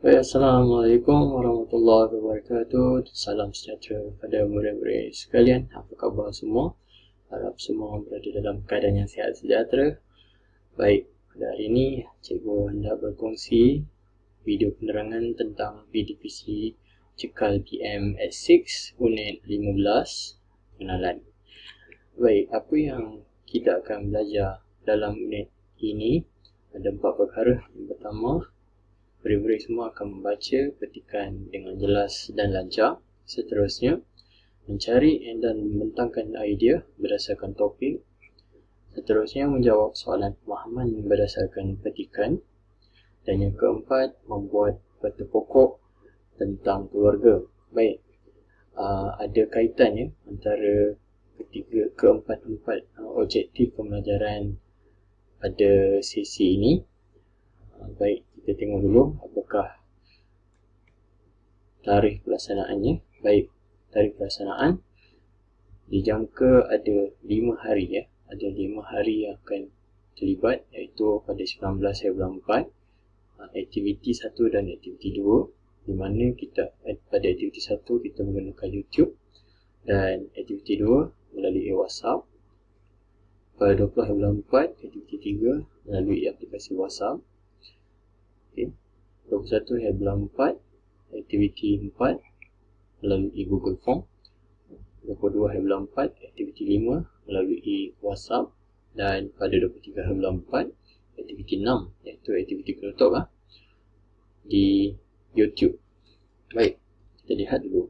Baik, Assalamualaikum warahmatullahi wabarakatuh. Salam sejahtera kepada murid-murid sekalian. Apa khabar semua? Harap semua berada dalam keadaan yang sihat sejahtera. Baik, pada hari ini cikgu hendak berkongsi video penerangan tentang Pdpc CEKAL BM S6 unit 15 pengenalan. Baik, apa yang kita akan belajar dalam unit ini? Ada 4 perkara. Yang pertama, murid-murid semua akan membaca petikan dengan jelas dan lancar. Seterusnya, mencari dan membentangkan idea berdasarkan topik. Seterusnya, menjawab soalan pemahaman berdasarkan petikan. Dan yang keempat, membuat peta pokok tentang keluarga. Baik, ada kaitannya antara keempat objektif pembelajaran pada sesi ini. Baik, kita tengok dulu apakah tarikh pelaksanaannya. Baik, tarikh pelaksanaan dijangka ada 5 hari ya. Ada 5 hari yang akan terlibat, iaitu pada 19 hari bulan 4, aktiviti 1 dan aktiviti 2, di mana kita pada aktiviti 1 kita menggunakan YouTube dan aktiviti 2 melalui WhatsApp. Pada 20 hari bulan 4, aktiviti 3 melalui aplikasi WhatsApp. Okay. 21 hari bulan 4, aktiviti 4 melalui Google Form. 22 hari bulan 4, aktiviti 5 melalui WhatsApp. Dan pada 23 hari bulan 4, aktiviti 6, iaitu aktiviti penutup di YouTube. Baik, kita lihat dulu.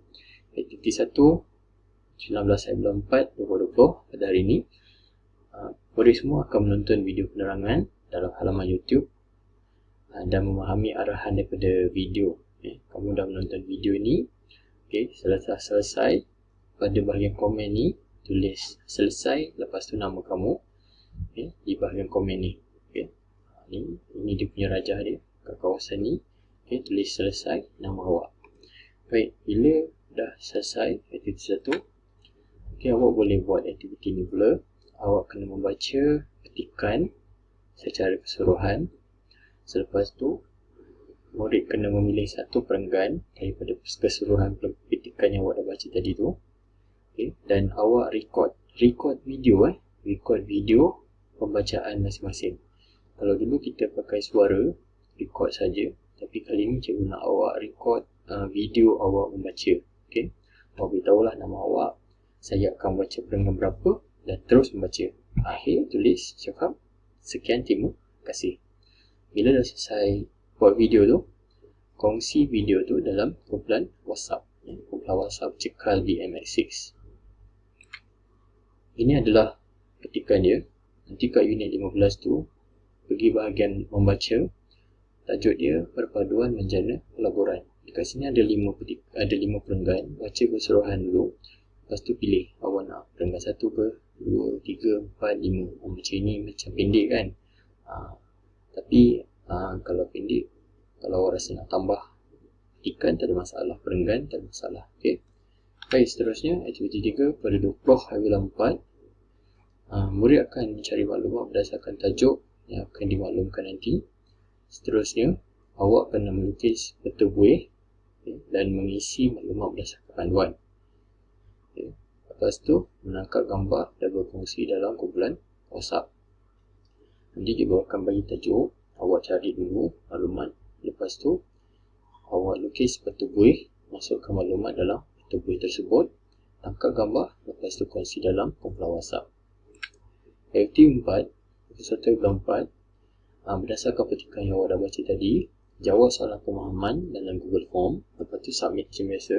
Aktiviti 1, 19 hari bulan 4, 2020 pada hari ini. Murid semua akan menonton video penerangan dalam halaman YouTube dan memahami arahan daripada video. Kamu dah menonton video ni. Setelah selesai, pada bahagian komen ni tulis selesai, lepas tu nama kamu di bahagian komen ni. Ini dia punya rajah dia kat kawasan ni. Tulis selesai, nama awak. Baik, bila dah selesai aktiviti 1, awak boleh buat aktiviti ni pula. Awak kena membaca petikan secara keseluruhan. Selepas tu, murid kena memilih satu perenggan daripada keseluruhan petikan yang awak dah baca tadi tu. Dan awak record video record video pembacaan masing-masing. Kalau dulu kita pakai suara, record saja. Tapi kali ni cikgu nak awak record video awak membaca. Awak beritahulah nama awak, saya akan baca perenggan berapa, dan terus membaca. Akhir tulis cakap sekian, terima kasih. Bila dah selesai buat video tu, kongsi video tu dalam kumpulan WhatsApp. Kumpulan WhatsApp CEKAL BM S6. Ini adalah petikan dia. Nanti kat unit 15 tu, pergi bahagian membaca. Tajuk dia perpaduan menjana pelaburan. Dekat sini ada 5 perenggan. Baca keseluruhan dulu. Lepas tu pilih awak nak perenggan 1 ke, 2, 3, 4, 5. Macam ini macam pendek kan. Tapi kalau pendek, kalau awak rasa nak tambah petikan, tak ada masalah. Perenggan tak ada masalah. Baik, seterusnya aktiviti 3 pada 20 hari bulan 4. Murid akan mencari maklumat berdasarkan tajuk yang akan dimaklumkan nanti. Seterusnya, awak kena melukis peta buih dan mengisi maklumat berdasarkan panduan. Lepas tu, menangkap gambar dan berkongsi dalam kumpulan WhatsApp. Nanti cikgu akan bagi tajuk, awak cari dulu maklumat. Lepas tu, awak lukis peta buih, masukkan maklumat dalam peta buih tersebut, tangkap gambar, lepas tu kongsi dalam kumpulan WhatsApp. Aktiviti 4, episode bulan 4, berdasarkan petikan yang awak dah baca tadi, jawab soalan pemahaman dalam Google Form, lepas tu submit macam biasa.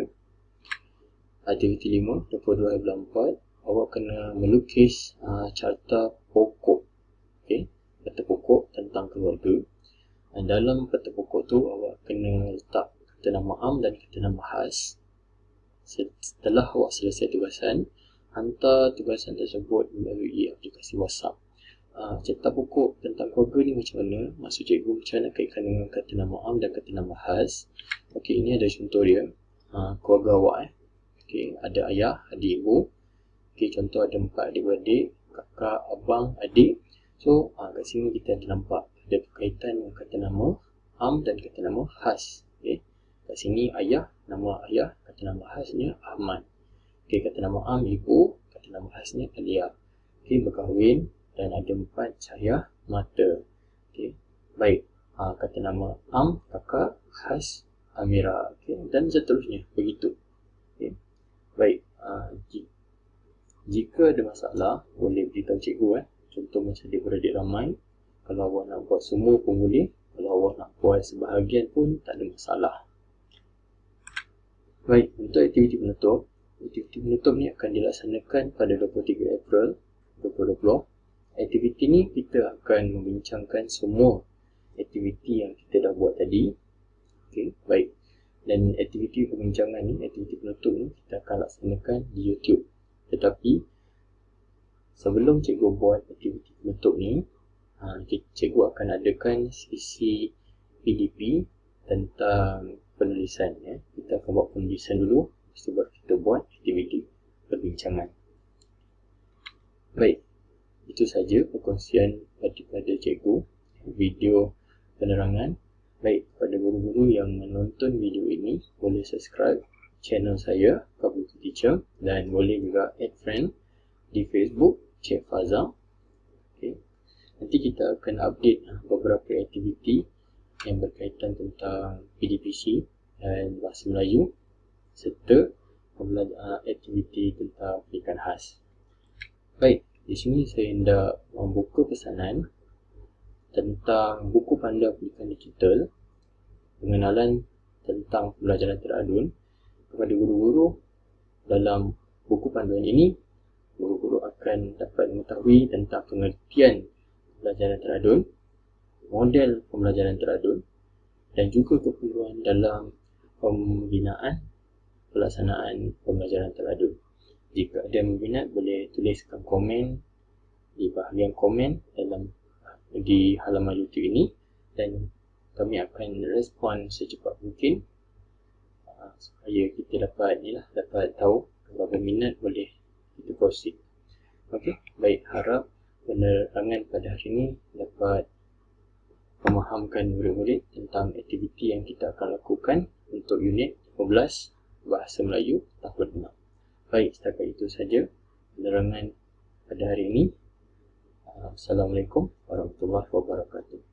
Aktiviti 5, 22 hari bulan 4, awak kena melukis carta pokok. Peta pokok tentang keluarga. Dalam peta pokok tu, awak kena letak kata nama am dan kata nama khas. Setelah awak selesai tugasan, hantar tugasan tersebut melalui aplikasi WhatsApp. Cerita pokok tentang keluarga ni macam mana? Maksud cikgu macam mana kaitkan dengan kata nama am dan kata nama khas. Ini ada contoh dia. Keluarga awak ada ayah, adik, ibu. Contoh ada 4 adik-beradik, kakak, abang, adik. So kat sini kita ada nampak ada berkaitan dengan kata nama am dan kata nama khas. kat sini ayah, nama ayah, kata nama khasnya Ahmad. Okey, kata nama am ibu, kata nama khasnya Alia. Okey, berkahwin dan ada 4 cahaya mata. Okey, baik. Kata nama am kakak khas Amira. Okey, dan seterusnya begitu. Okey, baik. Jika ada masalah, boleh beritahu cikgu. Contoh macam adik-beradik ramai. Kalau awak nak buat semua pun boleh. Kalau awak nak buat sebahagian pun tak ada masalah. Baik, untuk aktiviti penutup. Aktiviti penutup ni akan dilaksanakan pada 23 April 2020. Aktiviti ni kita akan membincangkan semua aktiviti yang kita dah buat tadi. Okey, baik. Dan aktiviti perbincangan ni, aktiviti penutup ni kita akan laksanakan di YouTube. Tetapi sebelum cikgu buat aktiviti penutup ni, cikgu akan adakan sesi PDP tentang penulisan. Kita akan buat penulisan dulu sebab kita buat aktiviti perbincangan. Baik, itu saja perkongsian daripada cikgu video penerangan. Baik, pada guru-guru yang menonton video ini, boleh subscribe channel saya, Kabul Teacher, dan boleh juga add friend di Facebook, Cik Faza. Okay. Nanti kita akan update beberapa aktiviti yang berkaitan tentang Pdpc dan Bahasa Melayu, serta aktiviti tentang pendidikan khas. Baik, di sini saya hendak membuka pesanan tentang buku panduan pendidikan digital, pengenalan tentang pembelajaran teradun. Kepada guru-guru, dalam buku panduan ini, guru-guru akan dapat mengetahui tentang pengertian pembelajaran teradun, model pembelajaran teradun, dan juga keperluan dalam pembinaan pelaksanaan pembelajaran teradun. Jika ada yang berminat, boleh tuliskan komen di bahagian komen di halaman YouTube ini, dan kami akan respon secepat mungkin supaya kita dapat tahu. Kalau berminat, boleh kita proceed. Okey, baik, harap penerangan pada hari ini dapat memahamkan murid-murid tentang aktiviti yang kita akan lakukan untuk unit 15 Bahasa Melayu Tahun 6. Baik, setakat itu saja penerangan pada hari ini. Assalamualaikum warahmatullahi wabarakatuh.